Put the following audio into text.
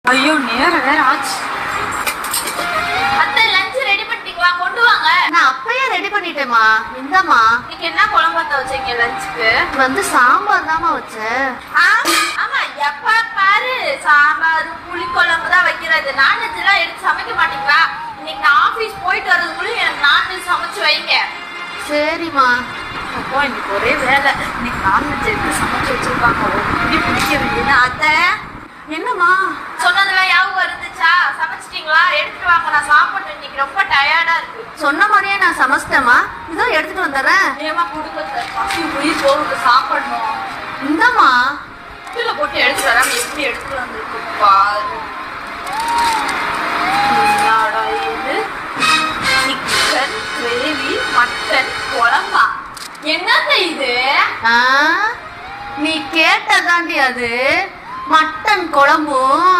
ஐயோ நேரம் வேற ஆச்சு. அத்தை லஞ்ச் ரெடி பண்ணிட்டீங்களா? கொண்டு வாங்க. நான் அப்பயே ரெடி பண்ணிட்டேம்மா. இந்தாம்மா. இன்னைக்கு என்ன குழம்பு வச்சீங்க லஞ்சுக்கு? வந்து சாம்பார் தாம்மா வச்சேன். ஆமா, எப்ப பாரு சாம்பார் புளி குழம்பு தான் வைக்கிறது. நான்வெஜ் எல்லாம் எடுத்து சமைக்க மாட்டீங்களா? இன்னைக்கு நான் ஆபீஸ் போயிட்டு வர்றதுக்குள்ள எனக்கு நான்வெஜ் சமைச்சு வைங்க. சரிம்மா. அப்போ இன்னைக்கு ஒரே வேலை. இன்னைக்கு நான்வெஜ் எடுத்து சமைச்சு வச்சிருக்காங்க. ஒண்ணு பிடிக்க வேண்டியது. அத்தை என்னம்மா சொன்னதெல்லாம் ஞாபகம் இருந்துச்சா? சமைச்சிட்டீங்களா? எடுத்துட்டு வாங்க, நான் சாப்பிட்டு இன்னைக்கு ரொம்ப டயர்டா இருக்கு. சொன்ன மாதிரியே நான் சமைச்சிட்டேம்மா. இதோ எடுத்துட்டு வந்துடுறேன். ஏமா கொடுக்க பசி உயிர் போகுது, சாப்பிடணும். இந்தாம்மா. கீழே போட்டு எடுத்துட்டு வராம எப்படி எடுத்துட்டு வந்துருக்கு பாரு. என்னடா இது? சிக்கன் கிரேவி மட்டன் குழம்பா? என்னங்க இது? ஆ, நீ கேட்டதாண்டி அது. மட்டன் குழம்பும்